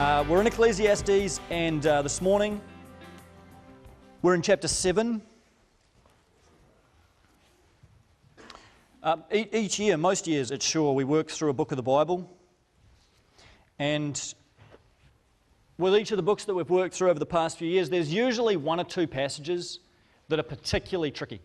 We're in Ecclesiastes, and this morning we're in chapter 7. Each year, most years it's sure, we work through a book of the Bible, and with each of the books that we've worked through over the past few years, there's usually one or two passages that are particularly tricky,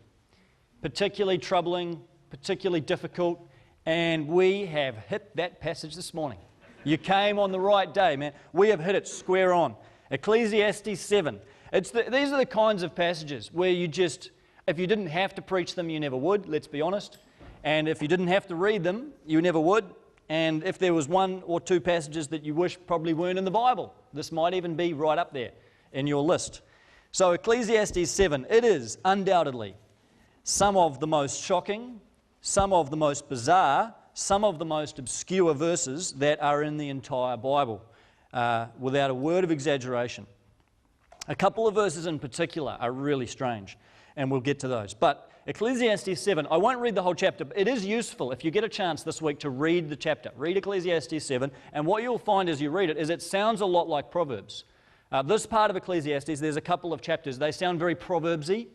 particularly troubling, particularly difficult, and we have hit that passage this morning. You came on the right day, man. We have hit it square on. Ecclesiastes 7. These are the kinds of passages where you just, if you didn't have to preach them, you never would, let's be honest. And if you didn't have to read them, you never would. And if there was one or two passages that you wish probably weren't in the Bible, this might even be right up there in your list. So Ecclesiastes 7, it is undoubtedly some of the most shocking, some of the most bizarre, some of the most obscure verses that are in the entire Bible, without a word of exaggeration. A couple of verses in particular are really strange, and we'll get to those. But Ecclesiastes 7, I won't read the whole chapter, but it is useful if you get a chance this week to read the chapter. Read Ecclesiastes 7, and what you'll find as you read it is it sounds a lot like Proverbs. This part of Ecclesiastes, there's a couple of chapters. They sound very Proverbs-y.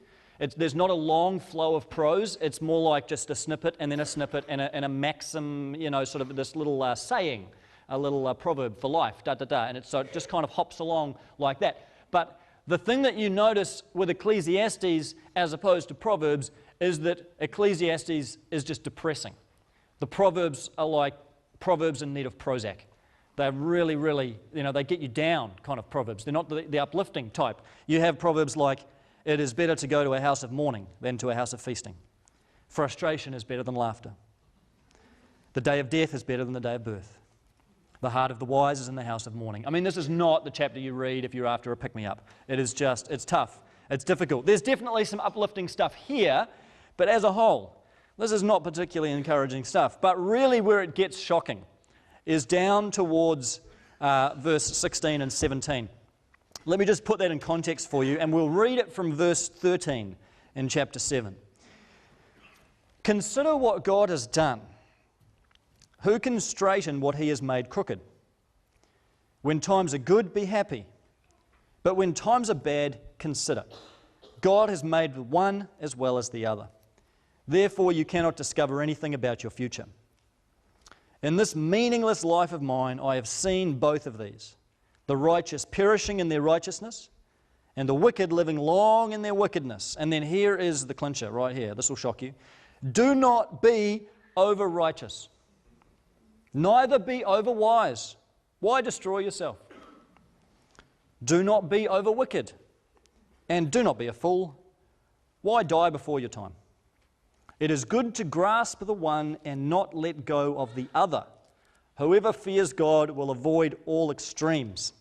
There's not a long flow of prose. It's more like just a snippet and then a snippet and a maxim, sort of this little saying, a little proverb for life, da-da-da. And so it just kind of hops along like that. But the thing that you notice with Ecclesiastes as opposed to Proverbs is that Ecclesiastes is just depressing. The Proverbs are like Proverbs in need of Prozac. They're really, really, they get you down kind of Proverbs. They're not the uplifting type. You have Proverbs like, it is better to go to a house of mourning than to a house of feasting. Frustration is better than laughter. The day of death is better than the day of birth. The heart of the wise is in the house of mourning. I mean, this is not the chapter you read if you're after a pick-me-up. It's tough. It's difficult. There's definitely some uplifting stuff here, but as a whole, this is not particularly encouraging stuff. But really where it gets shocking is down towards verse 16 and 17. Let me just put that in context for you, and we'll read it from verse 13 in chapter 7. Consider what God has done. Who can straighten what he has made crooked? When times are good, be happy. But when times are bad, consider. God has made the one as well as the other. Therefore, you cannot discover anything about your future. In this meaningless life of mine, I have seen both of these. The righteous perishing in their righteousness, and the wicked living long in their wickedness. And then here is the clincher right here. This will shock you. Do not be over-righteous, neither be over-wise. Why destroy yourself? Do not be over-wicked, and do not be a fool. Why die before your time? It is good to grasp the one and not let go of the other. Whoever fears God will avoid all extremes.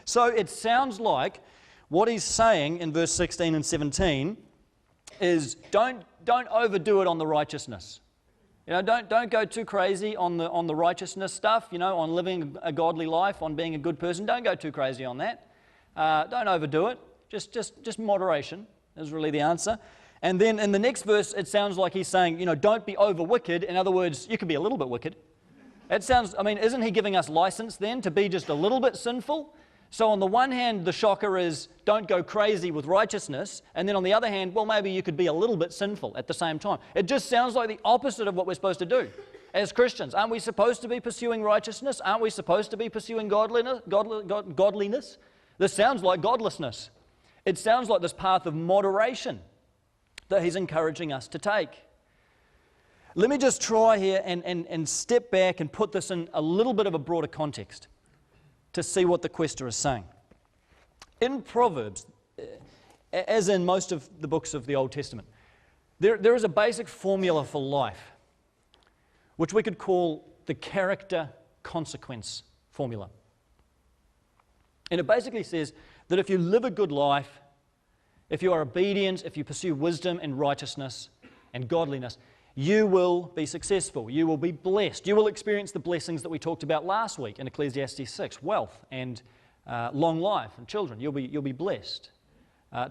So it sounds like what he's saying in verse 16 and 17 is don't overdo it on the righteousness. Don't go too crazy on the righteousness stuff, on living a godly life, on being a good person. Don't go too crazy on that. Don't overdo it. Just moderation is really the answer. And then in the next verse, it sounds like he's saying, don't be over wicked. In other words, you can be a little bit wicked. It sounds, isn't he giving us license then to be just a little bit sinful? So on the one hand, the shocker is don't go crazy with righteousness. And then on the other hand, well, maybe you could be a little bit sinful at the same time. It just sounds like the opposite of what we're supposed to do as Christians. Aren't we supposed to be pursuing righteousness? Aren't we supposed to be pursuing godliness? This sounds like godlessness. It sounds like this path of moderation that he's encouraging us to take. Let me just try here and step back and put this in a little bit of a broader context to see what the quester is saying. In Proverbs, as in most of the books of the Old Testament, there is a basic formula for life, which we could call the character-consequence formula. And it basically says that if you live a good life, if you are obedient, if you pursue wisdom and righteousness and godliness, you will be successful. You will be blessed. You will experience the blessings that we talked about last week in Ecclesiastes 6, wealth and long life and children. You'll be blessed.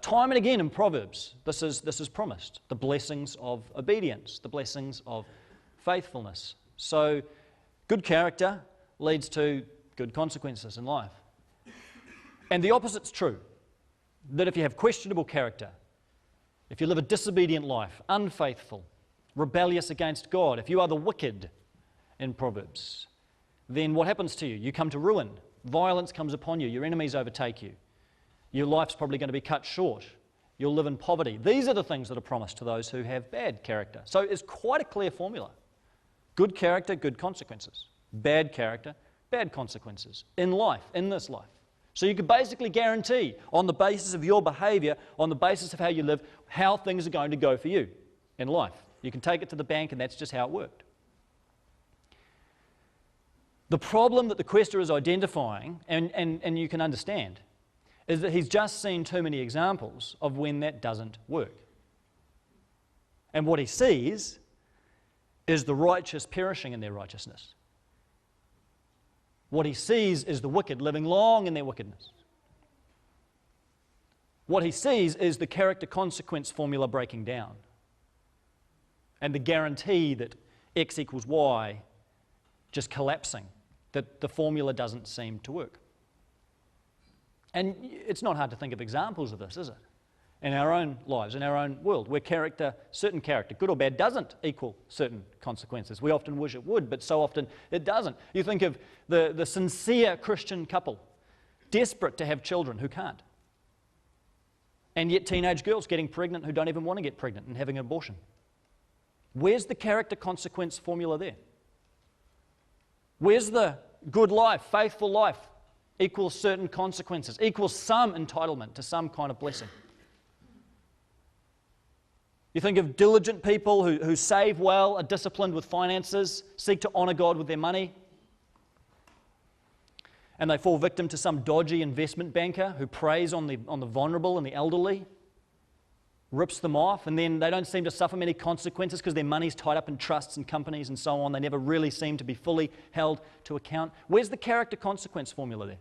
Time and again in Proverbs, this is promised. The blessings of obedience, the blessings of faithfulness. So good character leads to good consequences in life. And the opposite's true, that if you have questionable character, if you live a disobedient life, unfaithful, rebellious against God, if you are the wicked in Proverbs, then what happens to you? You come to ruin. Violence comes upon you. Your enemies overtake you. Your life's probably going to be cut short. You'll live in poverty. These are the things that are promised to those who have bad character. So it's quite a clear formula. Good character, good consequences. Bad character, bad consequences in life, in this life. So you could basically guarantee on the basis of your behavior, on the basis of how you live, how things are going to go for you in life. You can take it to the bank and that's just how it worked. The problem that the quester is identifying, and you can understand, is that he's just seen too many examples of when that doesn't work. And what he sees is the righteous perishing in their righteousness. What he sees is the wicked living long in their wickedness. What he sees is the character-consequence formula breaking down. And the guarantee that X equals Y just collapsing, that the formula doesn't seem to work. And it's not hard to think of examples of this, is it? In our own lives, in our own world, where certain character, good or bad, doesn't equal certain consequences. We often wish it would, but so often it doesn't. You think of the sincere Christian couple, desperate to have children who can't. And yet teenage girls getting pregnant who don't even want to get pregnant and having an abortion. Where's the character consequence formula there? Where's the good life, faithful life, equals certain consequences, equals some entitlement to some kind of blessing? You think of diligent people who save well, are disciplined with finances, seek to honour God with their money, and they fall victim to some dodgy investment banker who preys on the vulnerable and the elderly, rips them off, and then they don't seem to suffer many consequences because their money's tied up in trusts and companies and so on. They never really seem to be fully held to account. Where's the character consequence formula there?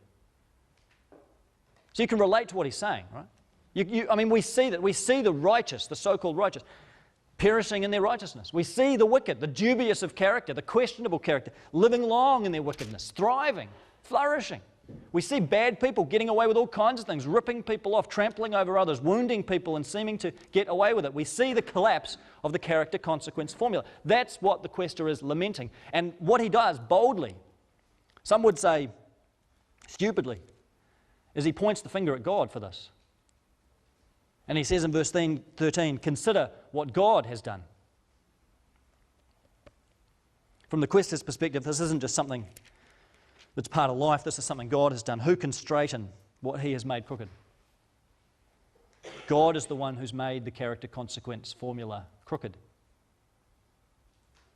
So you can relate to what he's saying, right? We see that. We see the righteous, the so-called righteous, perishing in their righteousness. We see the wicked, the dubious of character, the questionable character, living long in their wickedness, thriving, flourishing. We see bad people getting away with all kinds of things, ripping people off, trampling over others, wounding people and seeming to get away with it. We see the collapse of the character consequence formula. That's what the quester is lamenting. And what he does boldly, some would say stupidly, is he points the finger at God for this. And he says in verse 13, consider what God has done. From the quester's perspective, this isn't just something that's part of life, this is something God has done. Who can straighten what he has made crooked? God is the one who's made the character consequence formula crooked.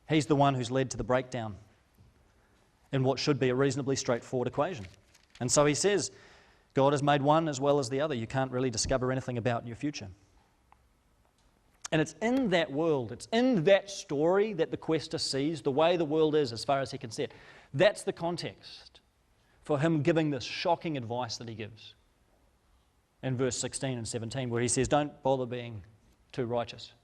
He's the one who's led to the breakdown in what should be a reasonably straightforward equation. And so he says, God has made one as well as the other. You can't really discover anything about your future. And it's in that world, it's in that story that the quester sees the way the world is as far as he can see it. That's the context for him giving this shocking advice that he gives in verse 16 and 17, where he says, don't bother being too righteous.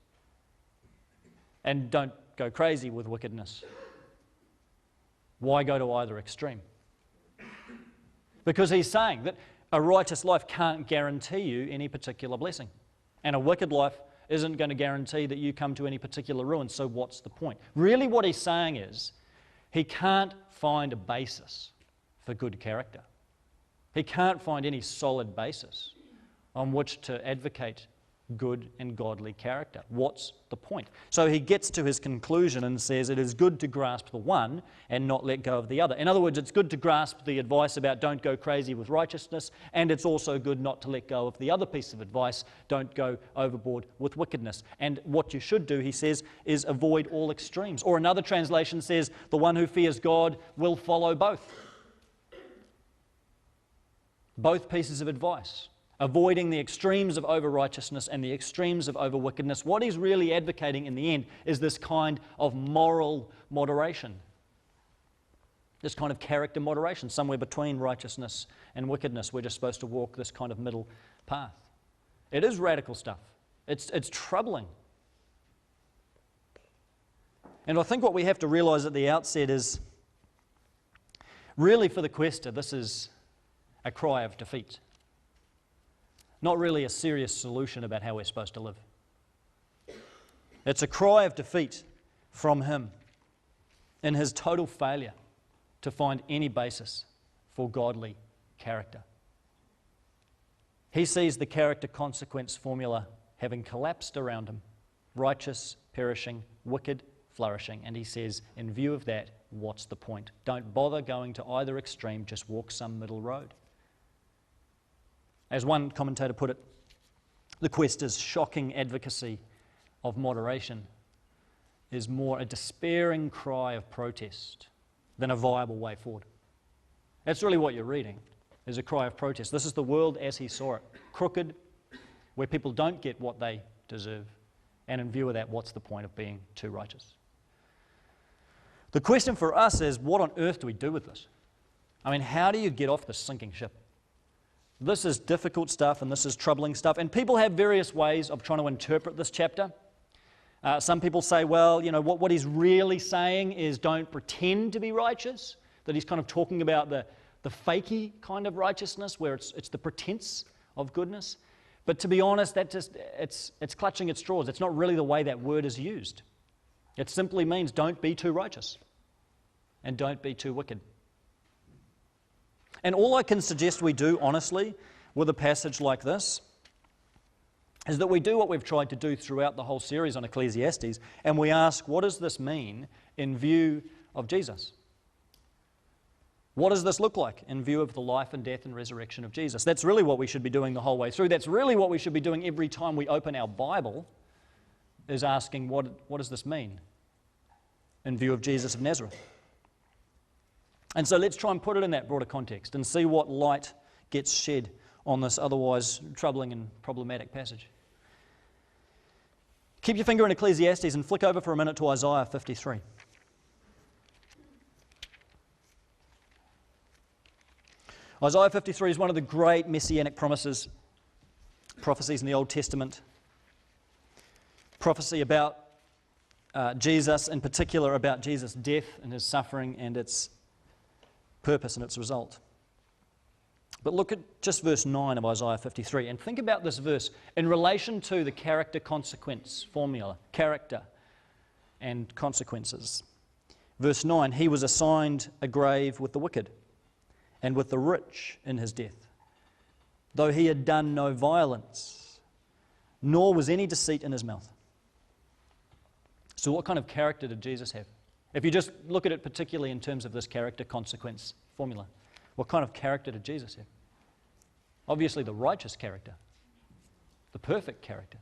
And don't go crazy with wickedness. Why go to either extreme? Because he's saying that a righteous life can't guarantee you any particular blessing. And a wicked life isn't going to guarantee that you come to any particular ruin. So what's the point? Really what he's saying is he can't find a basis for good character. He can't find any solid basis on which to advocate good and godly character. What's the point? So he gets to his conclusion and says it is good to grasp the one and not let go of the other. In other words, it's good to grasp the advice about don't go crazy with righteousness, and it's also good not to let go of the other piece of advice, don't go overboard with wickedness. And what you should do, he says, is avoid all extremes. Or another translation says, the one who fears God will follow both. Both pieces of advice. Avoiding the extremes of over-righteousness and the extremes of over-wickedness. What he's really advocating in the end is this kind of moral moderation. This kind of character moderation, somewhere between righteousness and wickedness. We're just supposed to walk this kind of middle path. It is radical stuff. It's troubling. And I think what we have to realize at the outset is Really, for the quester, this is a cry of defeat. Not really a serious solution about how we're supposed to live. It's a cry of defeat from him in his total failure to find any basis for godly character. He sees the character-consequence formula having collapsed around him, righteous, perishing, wicked, flourishing, and he says, in view of that, what's the point? Don't bother going to either extreme, just walk some middle road. As one commentator put it, the quester's shocking advocacy of moderation is more a despairing cry of protest than a viable way forward. That's really what you're reading, is a cry of protest. This is the world as he saw it, crooked, where people don't get what they deserve, and in view of that, what's the point of being too righteous? The question for us is, what on earth do we do with this? I mean, how do you get off this sinking ship? This is difficult stuff and this is troubling stuff, and people have various ways of trying to interpret this chapter. Some people say, well, you know, what he's really saying is don't pretend to be righteous, that he's kind of talking about the fakey kind of righteousness where it's the pretense of goodness. But to be honest, it's clutching at straws. It's not really the way that word is used. It simply means don't be too righteous and don't be too wicked. And all I can suggest we do, honestly, with a passage like this, is that we do what we've tried to do throughout the whole series on Ecclesiastes, and we ask, what does this mean in view of Jesus? What does this look like in view of the life and death and resurrection of Jesus? That's really what we should be doing the whole way through. That's really what we should be doing every time we open our Bible, is asking, what does this mean in view of Jesus of Nazareth? And so let's try and put it in that broader context and see what light gets shed on this otherwise troubling and problematic passage. Keep your finger in Ecclesiastes and flick over for a minute to Isaiah 53. Isaiah 53 is one of the great messianic prophecies in the Old Testament. Prophecy about Jesus, in particular about Jesus' death and his suffering and its purpose and its result. But look at just verse 9 of Isaiah 53 and think about this verse in relation to the character-consequence formula, character and consequences. Verse 9, he was assigned a grave with the wicked and with the rich in his death, though he had done no violence, nor was any deceit in his mouth. So what kind of character did Jesus have? If you just look at it particularly in terms of this character-consequence formula, what kind of character did Jesus have? Obviously the righteous character, the perfect character.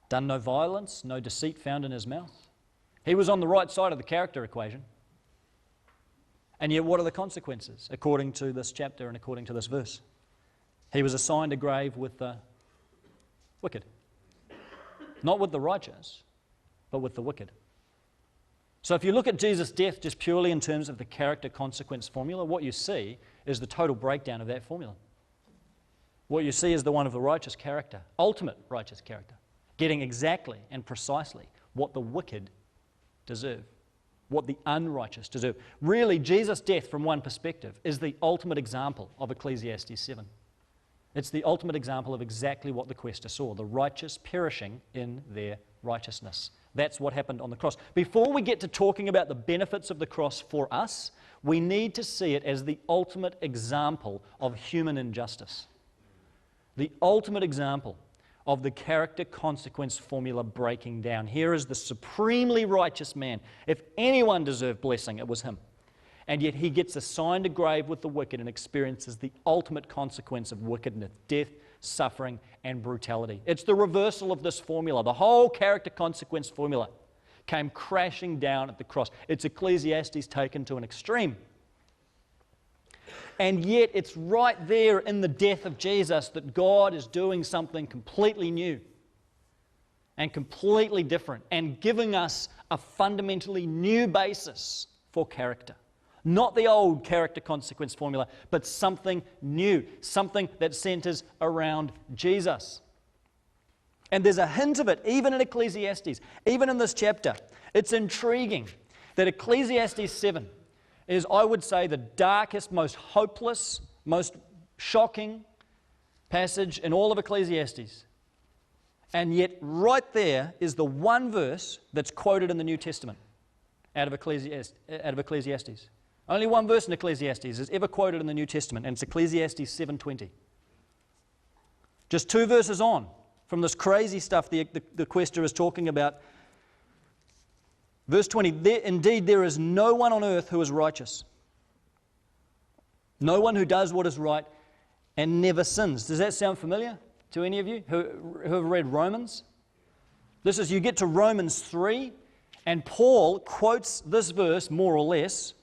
Done no violence, no deceit found in his mouth. He was on the right side of the character equation. And yet what are the consequences according to this chapter and according to this verse? He was assigned a grave with the wicked. Not with the righteous, but with the wicked. So if you look at Jesus' death just purely in terms of the character-consequence formula, what you see is the total breakdown of that formula. What you see is the one of the righteous character, ultimate righteous character, getting exactly and precisely what the wicked deserve, what the unrighteous deserve. Really, Jesus' death, from one perspective, is the ultimate example of Ecclesiastes 7. It's the ultimate example of exactly what the quester saw, the righteous perishing in their righteousness. That's what happened on the cross. Before we get to talking about the benefits of the cross for us, we need to see it as the ultimate example of human injustice. The ultimate example of the character-consequence formula breaking down. Here is the supremely righteous man. If anyone deserved blessing, it was him. And yet he gets assigned a grave with the wicked and experiences the ultimate consequence of wickedness, death, suffering, and brutality. It's the reversal of this formula. The whole character-consequence formula came crashing down at the cross. It's Ecclesiastes taken to an extreme. And yet it's right there in the death of Jesus that God is doing something completely new and completely different and giving us a fundamentally new basis for character. Not the old character-consequence formula, but something new, something that centers around Jesus. And there's a hint of it even in Ecclesiastes, even in this chapter. It's intriguing that Ecclesiastes 7 is, I would say, the darkest, most hopeless, most shocking passage in all of Ecclesiastes. And yet right there is the one verse that's quoted in the New Testament out of Ecclesiastes. Only one verse in Ecclesiastes is ever quoted in the New Testament, and it's Ecclesiastes 7:20. Just 2 verses on from this crazy stuff the quester is talking about. Verse 20, indeed there is no one on earth who is righteous. No one who does what is right and never sins. Does that sound familiar to any of you who have read Romans? This is, you get to Romans 3, and Paul quotes this verse more or less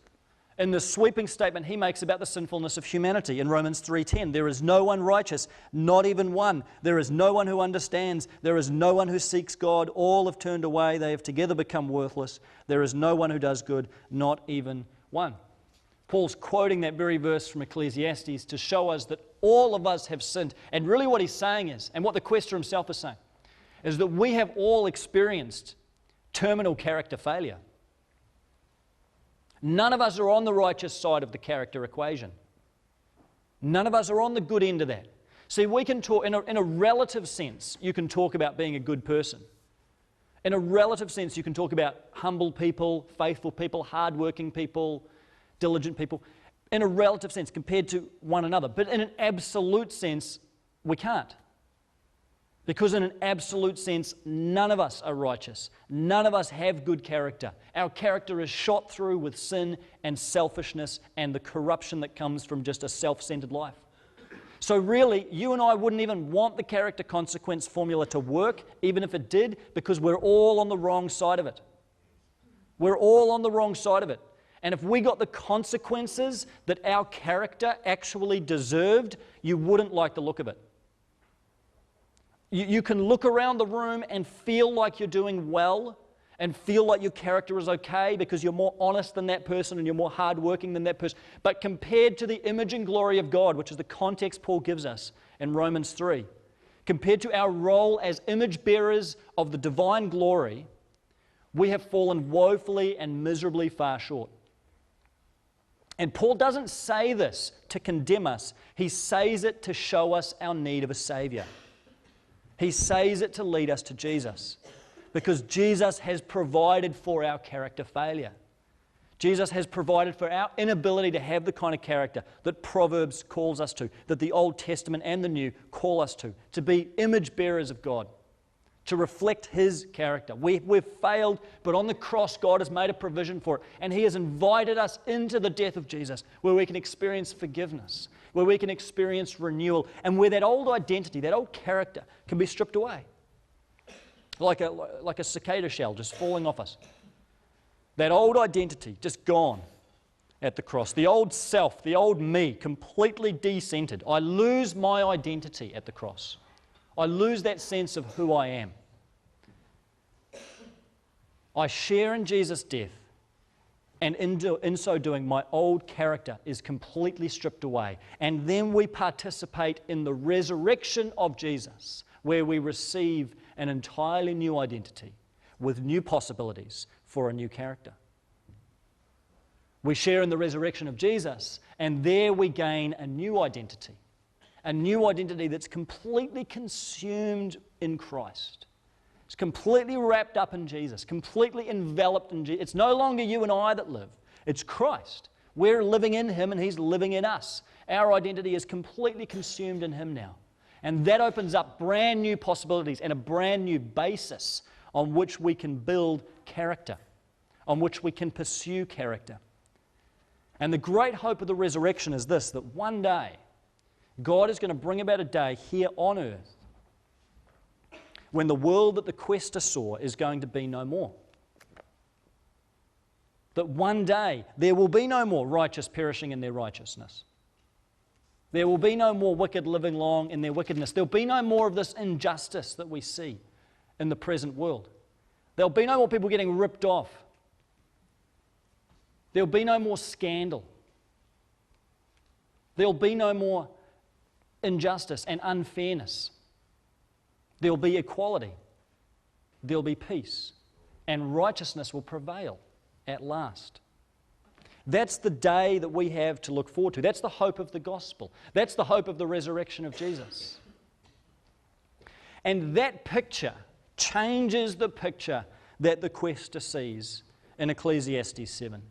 in the sweeping statement he makes about the sinfulness of humanity in Romans 3:10. There is no one righteous, not even one. There is no one who understands. There is no one who seeks God. All have turned away. They have together become worthless. There is no one who does good, not even one. Paul's quoting that very verse from Ecclesiastes to show us that all of us have sinned. And really what he's saying is, and what the quester himself is saying, is that we have all experienced terminal character failure. None of us are on the righteous side of the character equation. None of us are on the good end of that. See, we can talk, in a relative sense, you can talk about being a good person. In a relative sense, you can talk about humble people, faithful people, hardworking people, diligent people. In a relative sense, compared to one another. But in an absolute sense, we can't. Because in an absolute sense, none of us are righteous. None of us have good character. Our character is shot through with sin and selfishness and the corruption that comes from just a self-centered life. So really, you and I wouldn't even want the character consequence formula to work, even if it did, because we're all on the wrong side of it. We're all on the wrong side of it. And if we got the consequences that our character actually deserved, you wouldn't like the look of it. You can look around the room and feel like you're doing well and feel like your character is okay because you're more honest than that person and you're more hardworking than that person. But compared to the image and glory of God, which is the context Paul gives us in Romans 3, compared to our role as image bearers of the divine glory, we have fallen woefully and miserably far short. And Paul doesn't say this to condemn us. He says it to show us our need of a Savior. He says it to lead us to Jesus, because Jesus has provided for our character failure. Jesus has provided for our inability to have the kind of character that Proverbs calls us to, that the Old Testament and the New call us to be image bearers of God, to reflect His character. We've failed, but on the cross God has made a provision for it, and He has invited us into the death of Jesus, where we can experience forgiveness, where we can experience renewal, and where that old identity, that old character can be stripped away. Like a cicada shell just falling off us. That old identity just gone at the cross. The old self, the old me, completely decentered. I lose my identity at the cross. I lose that sense of who I am. I share in Jesus' death, and in so doing, my old character is completely stripped away. And then we participate in the resurrection of Jesus, where we receive an entirely new identity with new possibilities for a new character. We share in the resurrection of Jesus, and there we gain a new identity that's completely consumed in Christ. It's completely wrapped up in Jesus, completely enveloped in Jesus. It's no longer you and I that live. It's Christ. We're living in Him and He's living in us. Our identity is completely consumed in Him now. And that opens up brand new possibilities and a brand new basis on which we can build character, on which we can pursue character. And the great hope of the resurrection is this, that one day God is going to bring about a day here on earth when the world that the quester saw is going to be no more. That one day there will be no more righteous perishing in their righteousness. There will be no more wicked living long in their wickedness. There will be no more of this injustice that we see in the present world. There will be no more people getting ripped off. There will be no more scandal. There will be no more injustice and unfairness. There will be equality. There will be peace. And righteousness will prevail at last. That's the day that we have to look forward to. That's the hope of the gospel. That's the hope of the resurrection of Jesus. And that picture changes the picture that the quester sees in Ecclesiastes 7.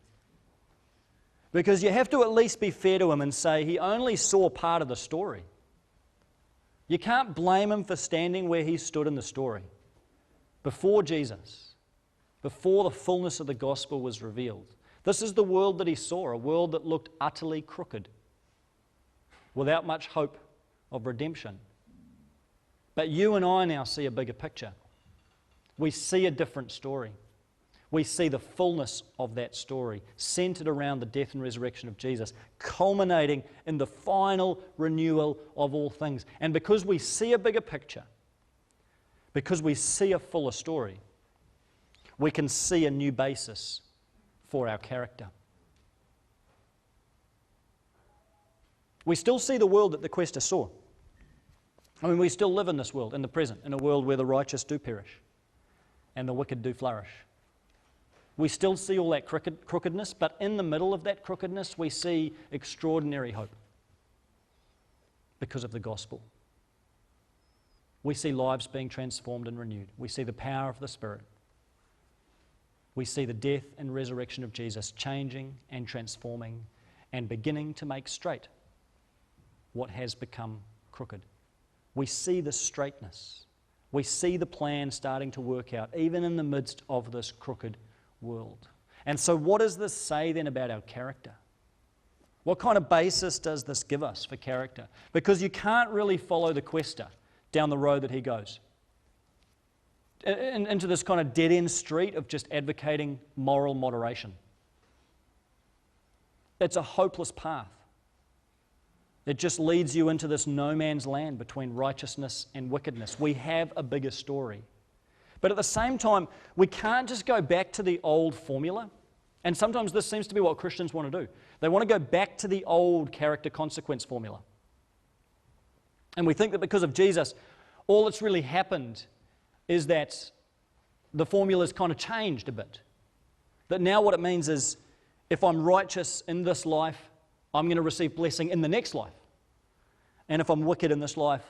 Because you have to at least be fair to him and say he only saw part of the story. You can't blame him for standing where he stood in the story. Before Jesus, before the fullness of the gospel was revealed. This is the world that he saw, a world that looked utterly crooked, without much hope of redemption. But you and I now see a bigger picture. We see a different story. We see the fullness of that story, centered around the death and resurrection of Jesus, culminating in the final renewal of all things. And because we see a bigger picture, because we see a fuller story, we can see a new basis for our character. We still see the world that the quester saw. I mean, we still live in this world, in the present, in a world where the righteous do perish and the wicked do flourish. We still see all that crookedness, but in the middle of that crookedness, we see extraordinary hope because of the gospel. We see lives being transformed and renewed. We see the power of the Spirit. We see the death and resurrection of Jesus changing and transforming and beginning to make straight what has become crooked. We see the straightness. We see the plan starting to work out, even in the midst of this crooked world. And so what does this say then about our character? What kind of basis does this give us for character? Because you can't really follow the quester down the road that he goes, into this kind of dead-end street of just advocating moral moderation. It's a hopeless path. It just leads you into this no man's land between righteousness and wickedness. We have a bigger story. But at the same time, we can't just go back to the old formula. And sometimes this seems to be what Christians want to do. They want to go back to the old character consequence formula. And we think that because of Jesus, all that's really happened is that the formula's kind of changed a bit. That now what it means is, if I'm righteous in this life, I'm going to receive blessing in the next life. And if I'm wicked in this life,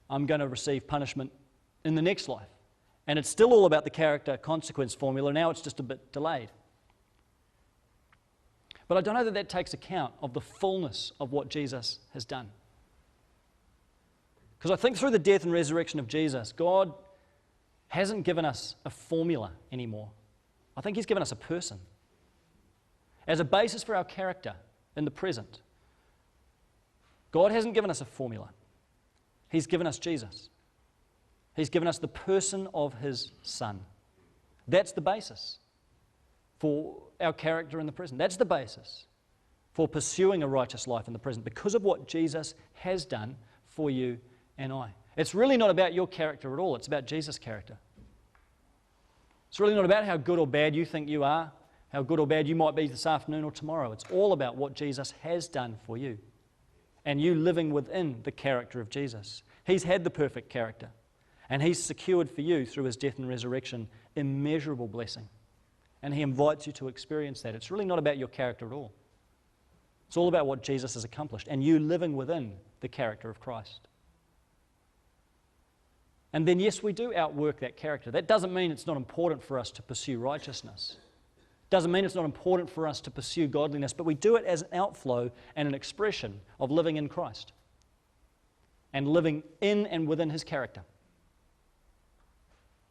I'm going to receive punishment in the next life. And it's still all about the character consequence formula. Now it's just a bit delayed. But I don't know that that takes account of the fullness of what Jesus has done. Because I think through the death and resurrection of Jesus, God hasn't given us a formula anymore. I think He's given us a person as a basis for our character in the present. God hasn't given us a formula. He's given us Jesus. He's given us the person of His Son. That's the basis for our character in the present. That's the basis for pursuing a righteous life in the present because of what Jesus has done for you and I. It's really not about your character at all. It's about Jesus' character. It's really not about how good or bad you think you are, how good or bad you might be this afternoon or tomorrow. It's all about what Jesus has done for you and you living within the character of Jesus. He's had the perfect character and He's secured for you through His death and resurrection immeasurable blessing. And He invites you to experience that. It's really not about your character at all. It's all about what Jesus has accomplished and you living within the character of Christ. And then, yes, we do outwork that character. That doesn't mean it's not important for us to pursue righteousness. Doesn't mean it's not important for us to pursue godliness, but we do it as an outflow and an expression of living in Christ and living in and within His character.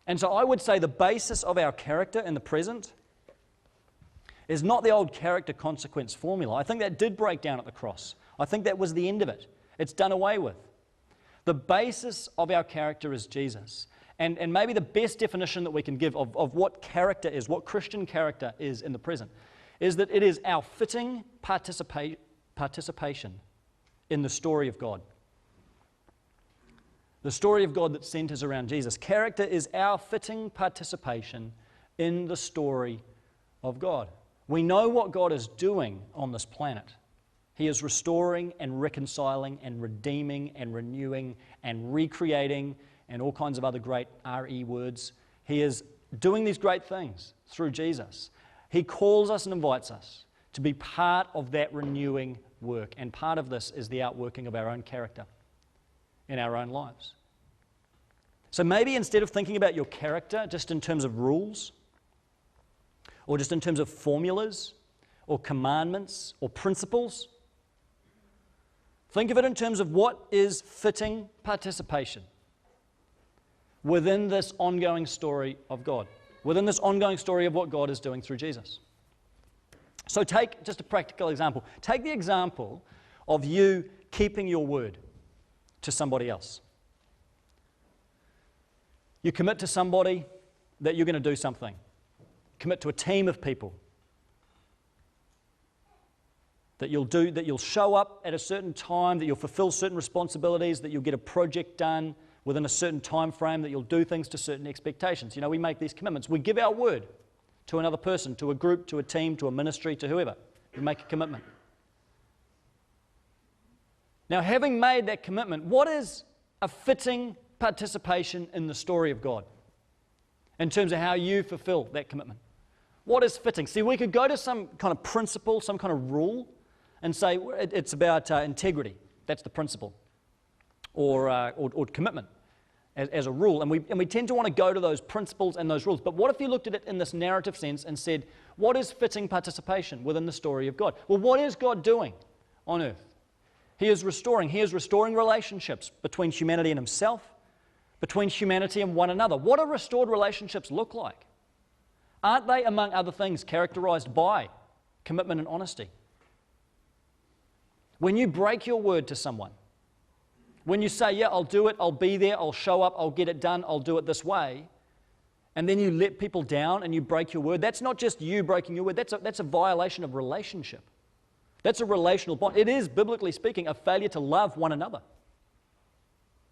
And so I would say the basis of our character in the present is not the old character consequence formula. I think that did break down at the cross. I think that was the end of it. It's done away with. The basis of our character is Jesus. And maybe the best definition that we can give of what character is, what Christian character is in the present, is that it is our fitting participation in the story of God. The story of God that centers around Jesus. Character is our fitting participation in the story of God. We know what God is doing on this planet. He is restoring and reconciling and redeeming and renewing and recreating and all kinds of other great R-E words. He is doing these great things through Jesus. He calls us and invites us to be part of that renewing work. And part of this is the outworking of our own character in our own lives. So maybe instead of thinking about your character just in terms of rules, or just in terms of formulas, or commandments, or principles, think of it in terms of what is fitting participation within this ongoing story of God, within this ongoing story of what God is doing through Jesus. So take just a practical example. Take the example of you keeping your word to somebody else. You commit to somebody that you're going to do something. Commit to a team of people. That you'll show up at a certain time, that you'll fulfill certain responsibilities, that you'll get a project done within a certain time frame, that you'll do things to certain expectations. You know, we make these commitments. We give our word to another person, to a group, to a team, to a ministry, to whoever. We make a commitment. Now, having made that commitment, what is a fitting participation in the story of God in terms of how you fulfill that commitment? What is fitting? See, we could go to some kind of principle, some kind of rule, and say it's about integrity. That's the principle, or commitment as a rule. And we tend to want to go to those principles and those rules. But what if you looked at it in this narrative sense and said, what is fitting participation within the story of God? Well, what is God doing on earth? He is restoring relationships between humanity and Himself, between humanity and one another. What do restored relationships look like? Aren't they, among other things, characterized by commitment and honesty? When you break your word to someone, when you say, yeah, I'll do it, I'll be there, I'll show up, I'll get it done, I'll do it this way, and then you let people down and you break your word, that's not just you breaking your word, that's a violation of relationship. That's a relational bond. It is, biblically speaking, a failure to love one another.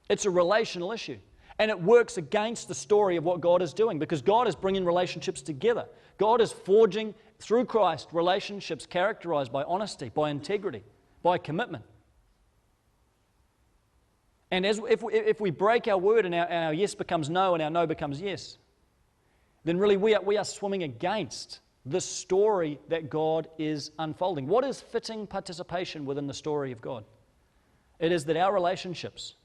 It's a relational issue. And it works against the story of what God is doing, because God is bringing relationships together. God is forging, through Christ, relationships characterized by honesty, by integrity, by commitment. And if we break our word and our yes becomes no and our no becomes yes, then really we are swimming against the story that God is unfolding. What is fitting participation within the story of God? It is that our relationships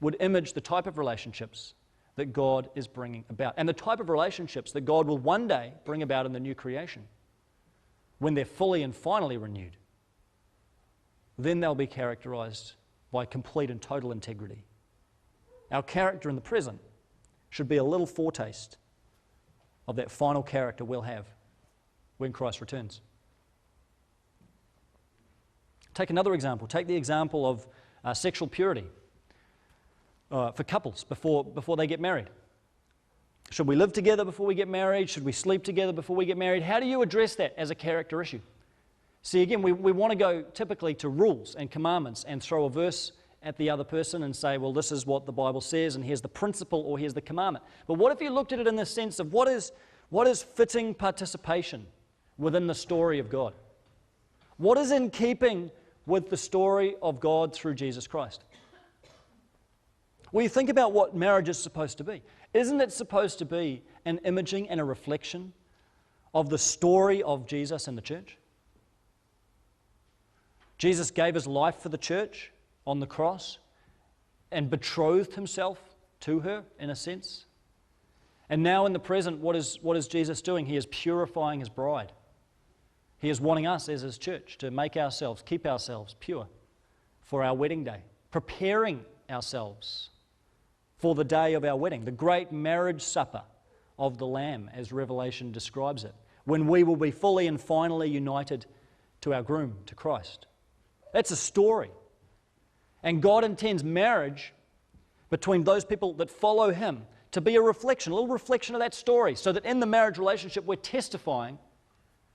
would image the type of relationships that God is bringing about, and the type of relationships that God will one day bring about in the new creation. When they're fully and finally renewed, then they'll be characterized by complete and total integrity. Our character in the present should be a little foretaste of that final character we'll have when Christ returns. Take another example. Take the example of sexual purity for couples before they get married. Should we live together before we get married? Should we sleep together before we get married? How do you address that as a character issue? See, again, we want to go typically to rules and commandments and throw a verse at the other person and say, well, this is what the Bible says, and here's the principle, or here's the commandment. But what if you looked at it in the sense of what is fitting participation within the story of God? What is in keeping with the story of God through Jesus Christ? Well, you think about what marriage is supposed to be. Isn't it supposed to be an imaging and a reflection of the story of Jesus and the church? Jesus gave His life for the church on the cross and betrothed Himself to her, in a sense. And now in the present, what is Jesus doing? He is purifying His bride. He is wanting us as His church to keep ourselves pure for our wedding day, preparing ourselves for the day of our wedding, the great marriage supper of the Lamb, as Revelation describes it, when we will be fully and finally united to our groom, to Christ. That's a story. And God intends marriage between those people that follow Him to be a little reflection of that story, so that in the marriage relationship we're testifying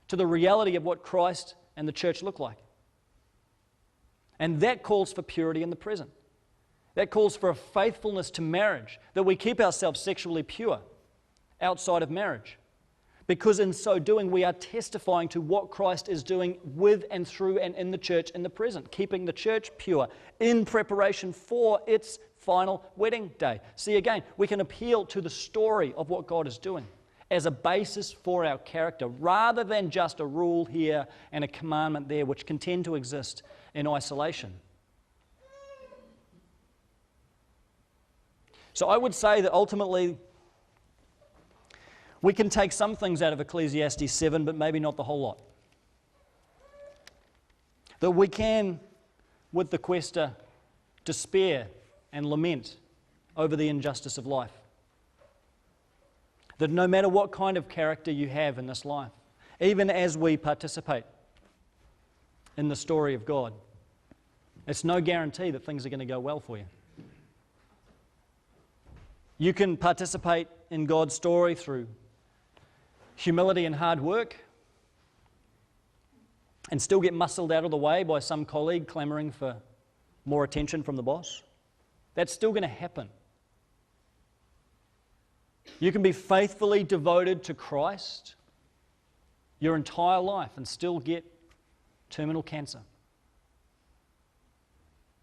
to the reality of what Christ and the church look like. And that calls for purity in the present. That calls for a faithfulness to marriage, that we keep ourselves sexually pure outside of marriage. Because in so doing, we are testifying to what Christ is doing with and through and in the church in the present, keeping the church pure in preparation for its final wedding day. See, again, we can appeal to the story of what God is doing as a basis for our character, rather than just a rule here and a commandment there, which can tend to exist in isolation. So I would say that ultimately we can take some things out of Ecclesiastes 7, but maybe not the whole lot. That we can, with the quester, despair and lament over the injustice of life. That no matter what kind of character you have in this life, even as we participate in the story of God, it's no guarantee that things are going to go well for you. You can participate in God's story through humility and hard work, and still get muscled out of the way by some colleague clamoring for more attention from the boss. That's still going to happen. You can be faithfully devoted to Christ your entire life and still get terminal cancer.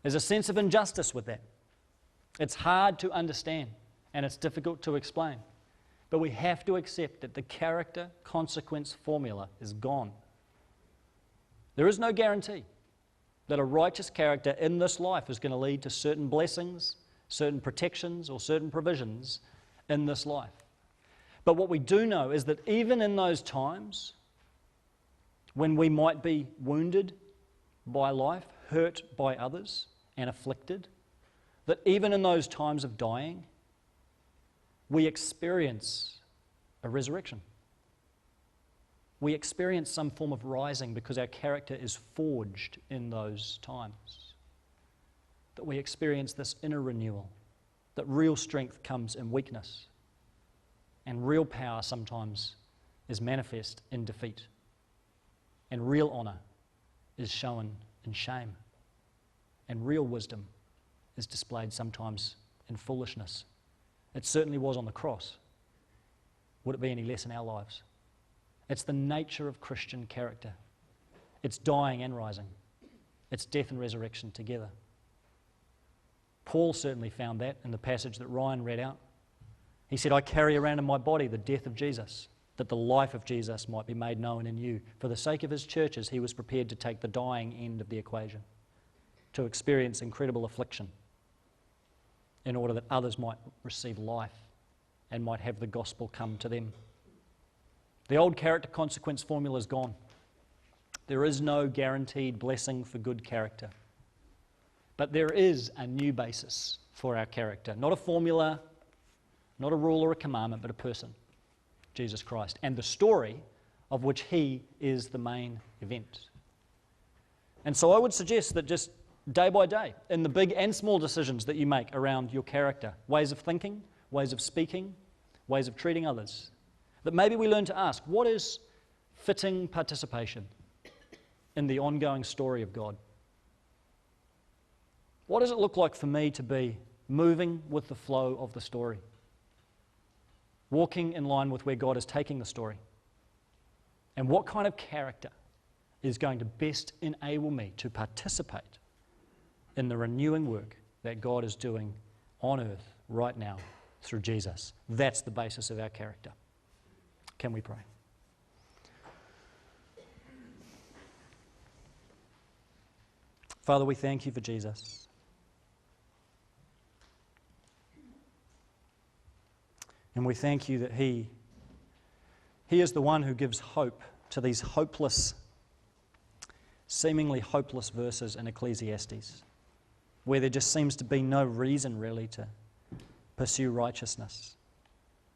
There's a sense of injustice with that. It's hard to understand and it's difficult to explain. But we have to accept that the character consequence formula is gone. There is no guarantee that a righteous character in this life is going to lead to certain blessings, certain protections, or certain provisions in this life. But what we do know is that even in those times when we might be wounded by life, hurt by others, and afflicted, that even in those times of dying, we experience a resurrection. We experience some form of rising because our character is forged in those times. That we experience this inner renewal, that real strength comes in weakness, and real power sometimes is manifest in defeat, and real honor is shown in shame, and real wisdom is displayed sometimes in foolishness. It certainly was on the cross. Would it be any less in our lives? It's the nature of Christian character. It's dying and rising. It's death and resurrection together. Paul certainly found that in the passage that Ryan read out. He said, I carry around in my body the death of Jesus, that the life of Jesus might be made known in you. For the sake of his churches, he was prepared to take the dying end of the equation, to experience incredible affliction, in order that others might receive life and might have the gospel come to them. The old character consequence formula is gone. There is no guaranteed blessing for good character. But there is a new basis for our character. Not a formula, not a rule or a commandment, but a person, Jesus Christ, and the story of which he is the main event. And so I would suggest that just day by day, in the big and small decisions that you make around your character, ways of thinking, ways of speaking, ways of treating others, that maybe we learn to ask, what is fitting participation in the ongoing story of God? What does it look like for me to be moving with the flow of the story? Walking in line with where God is taking the story? And what kind of character is going to best enable me to participate in the renewing work that God is doing on earth right now through Jesus? That's the basis of our character. Can we pray? Father, we thank you for Jesus. And we thank you that He is the one who gives hope to these hopeless, seemingly hopeless verses in Ecclesiastes, where there just seems to be no reason really to pursue righteousness,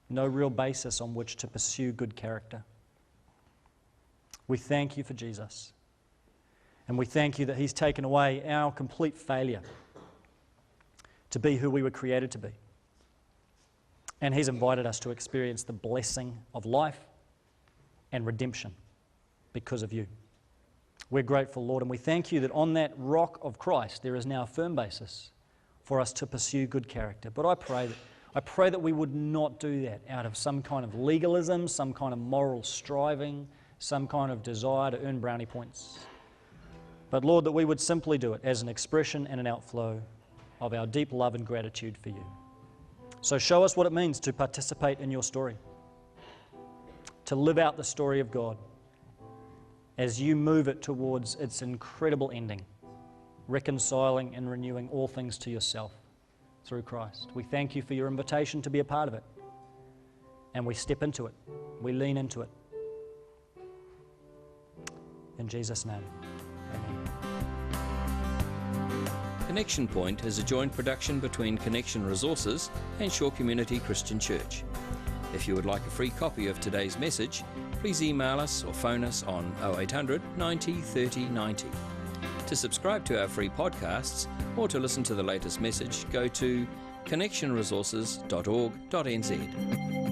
no real basis on which to pursue good character. We thank you for Jesus. And we thank you that He's taken away our complete failure to be who we were created to be. And He's invited us to experience the blessing of life and redemption because of you. We're grateful, Lord, and we thank you that on that rock of Christ there is now a firm basis for us to pursue good character. But I pray that we would not do that out of some kind of legalism, some kind of moral striving, some kind of desire to earn brownie points. But Lord, that we would simply do it as an expression and an outflow of our deep love and gratitude for you. So show us what it means to participate in your story. to live out the story of God as you move it towards its incredible ending, reconciling and renewing all things to yourself through Christ. We thank you for your invitation to be a part of it, and we step into it. We lean into it. In Jesus' name, amen. Connection Point is a joint production between Connection Resources and Shore Community Christian Church. If you would like a free copy of today's message, please email us or phone us on 0800 90 30 90. To subscribe to our free podcasts or to listen to the latest message, go to connectionresources.org.nz.